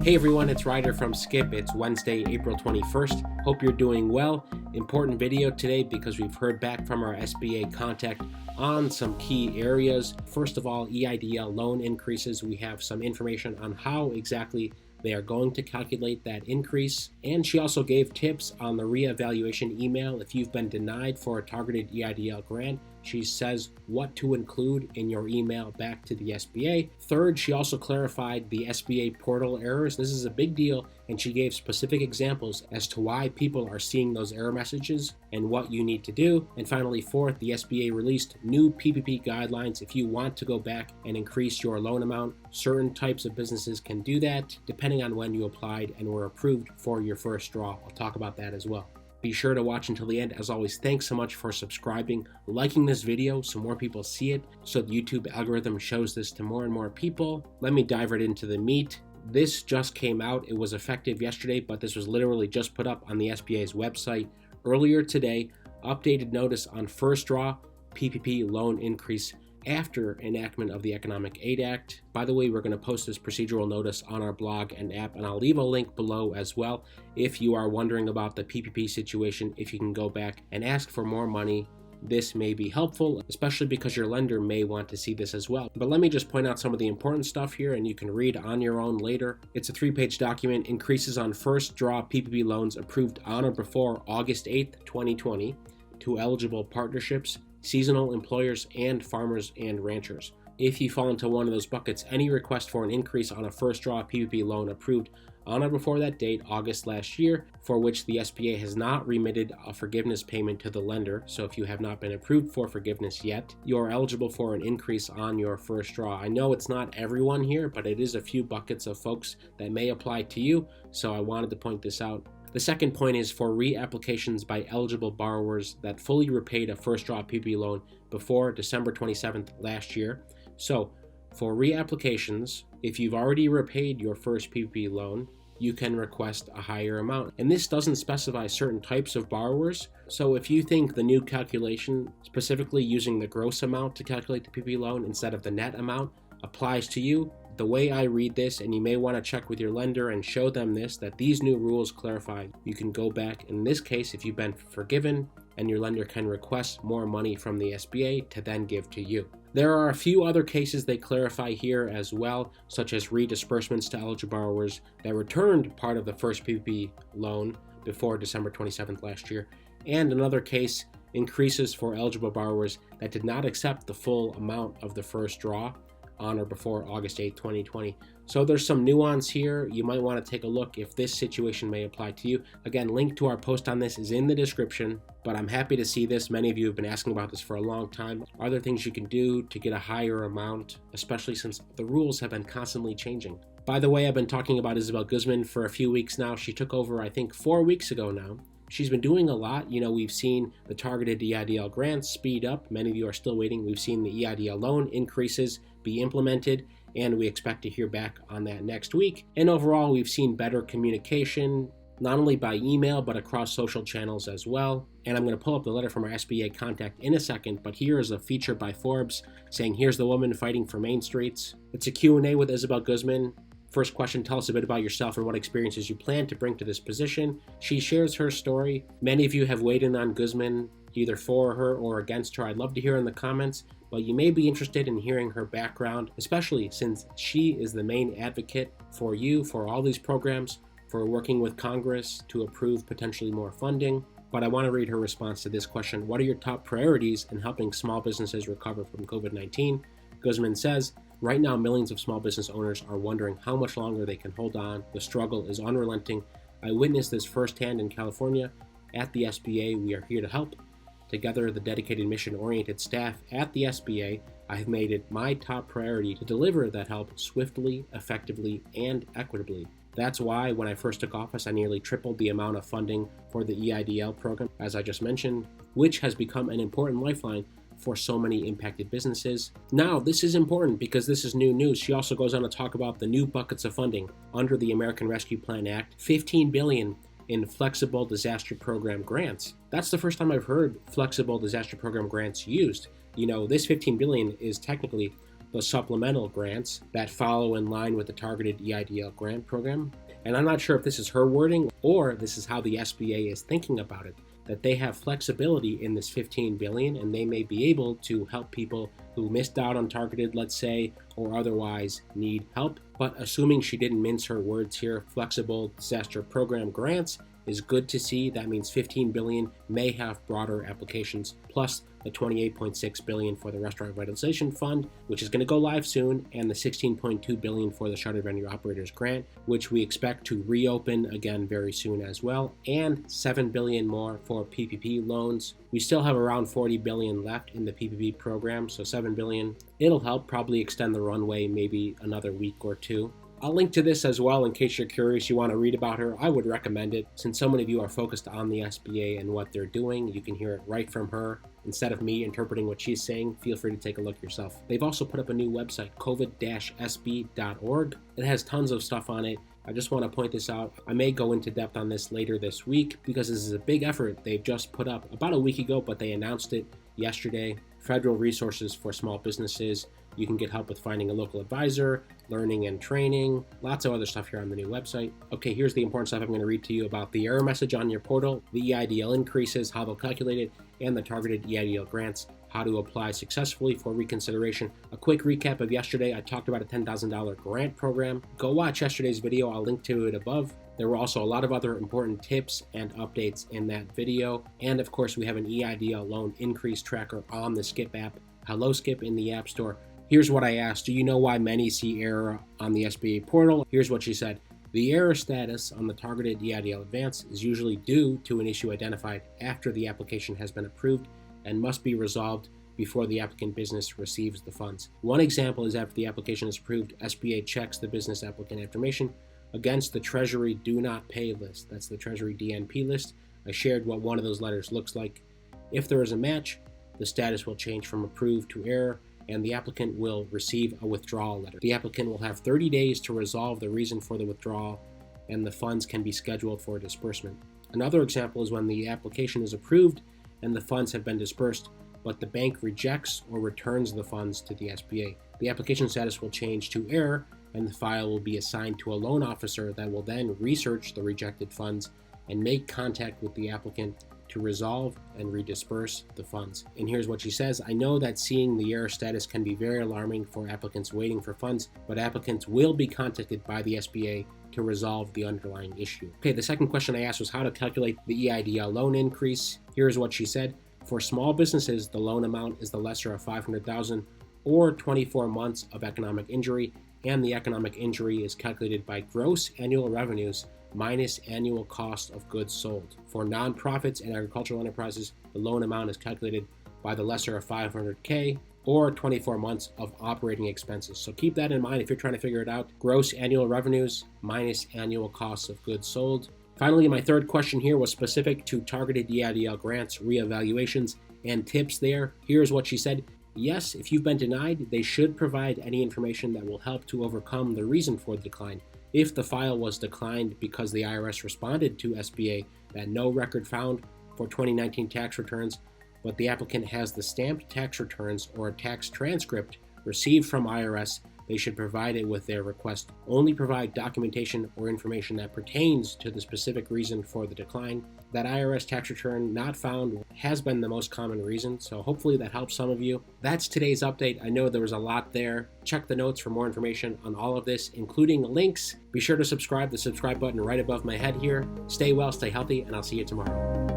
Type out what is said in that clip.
Hey everyone, it's Ryder from Skip. It's Wednesday, April 21st. Hope you're doing well. Important video today because we've heard back from our SBA contact on some key areas. First of all, EIDL loan increases. We have some information on how exactly they are going to calculate that increase. And she also gave tips on the reevaluation email. If you've been denied for a targeted EIDL grant, she says what to include in your email back to the SBA. Third, she also clarified the SBA portal errors. This is a big deal, and she gave specific examples as to why people are seeing those error messages and what you need to do. And finally, fourth, the SBA released new PPP guidelines. If you want to go back and increase your loan amount, certain types of businesses can do that depending on when you applied and were approved for your first draw. I'll talk about that as well. Be sure to watch until the end. As always, thanks so much for subscribing, liking this video so more people see it, so the YouTube algorithm shows this to more and more people. Let me dive right into the meat. This just came out. It was effective yesterday, but this was literally just put up on the SBA's website earlier today. Updated notice on first draw PPP loan increase after enactment of the Economic Aid Act. By the way, we're going to post this procedural notice on our blog and app, and I'll leave a link below as well. If you are wondering about the PPP situation, if you can go back and ask for more money, this may be helpful, especially because your lender may want to see this as well. But let me just point out some of the important stuff here, and you can read on your own later. It's a 3-page document. Increases on first draw PPP loans approved on or before August 8th, 2020 to eligible partnerships, seasonal employers, and farmers and ranchers. If you fall into one of those buckets, any request for an increase on a first draw PPP loan approved on or before that date, August last year, for which the SBA has not remitted a forgiveness payment to the lender, so if you have not been approved for forgiveness yet, you are eligible for an increase on your first draw. I know it's not everyone here, but it is a few buckets of folks that may apply to you, so I wanted to point this out. The second point is for reapplications by eligible borrowers that fully repaid a first draw PPP loan before December 27th last year. So for reapplications, if you've already repaid your first PPP loan, you can request a higher amount. And this doesn't specify certain types of borrowers. So if you think the new calculation, specifically using the gross amount to calculate the PPP loan instead of the net amount, applies to you, the way I read this, and you may want to check with your lender and show them this, that these new rules clarify. You can go back, in this case, if you've been forgiven, and your lender can request more money from the SBA to then give to you. There are a few other cases they clarify here as well, such as redisbursements to eligible borrowers that returned part of the first PPP loan before December 27th last year, and another case, increases for eligible borrowers that did not accept the full amount of the first draw on or before August 8, 2020. So there's some nuance here. You might want to take a look if this situation may apply to you. Again, link to our post on this is in the description, but I'm happy to see this. Many of you have been asking about this for a long time. Are there things you can do to get a higher amount, especially since the rules have been constantly changing? By the way, I've been talking about Isabel Guzman for a few weeks now. She took over, I think, 4 weeks ago now. She's been doing a lot. You know, we've seen the targeted EIDL grants speed up. Many of you are still waiting. We've seen the EIDL loan increases be implemented, and we expect to hear back on that next week. And overall, we've seen better communication, not only by email, but across social channels as well. And I'm going to pull up the letter from our SBA contact in a second, but here is a feature by Forbes saying, here's the woman fighting for Main Streets. It's a Q&A with Isabel Guzman. First question, tell us a bit about yourself and what experiences you plan to bring to this position. She shares her story. Many of you have weighed in on Guzman, either for her or against her. I'd love to hear in the comments, but you may be interested in hearing her background, especially since she is the main advocate for you, for all these programs, for working with Congress to approve potentially more funding. But I want to read her response to this question. What are your top priorities in helping small businesses recover from COVID-19? Guzman says, right now, millions of small business owners are wondering how much longer they can hold on. The struggle is unrelenting. I witnessed this firsthand in California. At the SBA, we are here to help. Together, the dedicated mission-oriented staff at the SBA, I have made it my top priority to deliver that help swiftly, effectively, and equitably. That's why when I first took office, I nearly tripled the amount of funding for the EIDL program, as I just mentioned, which has become an important lifeline for so many impacted businesses. Now, this is important because this is new news. She also goes on to talk about the new buckets of funding under the American Rescue Plan Act, $15 billion in Flexible Disaster Program grants. That's the first time I've heard Flexible Disaster Program grants used. You know, this $15 billion is technically the supplemental grants that follow in line with the targeted EIDL grant program. And I'm not sure if this is her wording or this is how the SBA is thinking about it, that they have flexibility in this $15 billion and they may be able to help people who missed out on targeted, let's say, or otherwise need help. But assuming she didn't mince her words here, flexible disaster program grants is good to see. That means $15 billion may have broader applications, plus the $28.6 billion for the Restaurant Revitalization Fund, which is going to go live soon, and the $16.2 billion for the Shuttered Venue Operators Grant, which we expect to reopen again very soon as well, and $7 billion more for PPP loans. We still have around $40 billion left in the PPP program, so $7 billion. It'll help probably extend the runway maybe another week or two. I'll link to this as well in case you're curious, you want to read about her. I would recommend it. Since so many of you are focused on the SBA and what they're doing, you can hear it right from her. Instead of me interpreting what she's saying, feel free to take a look yourself. They've also put up a new website, covid-sb.org. It has tons of stuff on it. I just want to point this out. I may go into depth on this later this week because this is a big effort they've just put up about a week ago, but they announced it yesterday. Federal resources for small businesses. You can get help with finding a local advisor, learning and training, lots of other stuff here on the new website. Okay, here's the important stuff I'm going to read to you about the error message on your portal, the EIDL increases, how they'll calculate it, and the targeted EIDL grants, how to apply successfully for reconsideration. A quick recap of yesterday, I talked about a $10,000 grant program. Go watch yesterday's video, I'll link to it above. There were also a lot of other important tips and updates in that video. And of course, we have an EIDL loan increase tracker on the Skip app. Hello Skip in the App Store. Here's what I asked. Do you know why many see error on the SBA portal? Here's what she said. The error status on the targeted EIDL advance is usually due to an issue identified after the application has been approved and must be resolved before the applicant business receives the funds. One example is after the application is approved, SBA checks the business applicant information against the Treasury Do Not Pay list. That's the Treasury DNP list. I shared what one of those letters looks like. If there is a match, the status will change from approved to error, and the applicant will receive a withdrawal letter. The applicant will have 30 days to resolve the reason for the withdrawal, and the funds can be scheduled for disbursement. Another example is when the application is approved and the funds have been disbursed, but the bank rejects or returns the funds to the SBA. The application status will change to error, and the file will be assigned to a loan officer that will then research the rejected funds and make contact with the applicant to resolve and redisperse the funds. And here's what she says. I know that seeing the error status can be very alarming for applicants waiting for funds, but applicants will be contacted by the SBA to resolve the underlying issue. Okay, the second question I asked was how to calculate the EIDL loan increase. Here's what she said. For small businesses, the loan amount is the lesser of $500,000 or 24 months of economic injury, and the economic injury is calculated by gross annual revenues minus annual cost of goods sold. For nonprofits and agricultural enterprises, the loan amount is calculated by the lesser of $500K or 24 months of operating expenses. So keep that in mind if you're trying to figure it out. Gross annual revenues minus annual costs of goods sold. Finally, my third question here was specific to targeted EIDL grants, reevaluations, and tips there. Here's what she said. Yes, if you've been denied, they should provide any information that will help to overcome the reason for the decline. If the file was declined because the IRS responded to SBA that no record found for 2019 tax returns, but the applicant has the stamped tax returns or a tax transcript received from IRS, they should provide it with their request. Only provide documentation or information that pertains to the specific reason for the decline. That IRS tax return not found has been the most common reason, so hopefully that helps some of you. That's today's update. I know there was a lot there. Check the notes for more information on all of this, including links. Be sure to subscribe, the subscribe button right above my head here. Stay well, stay healthy, and I'll see you tomorrow.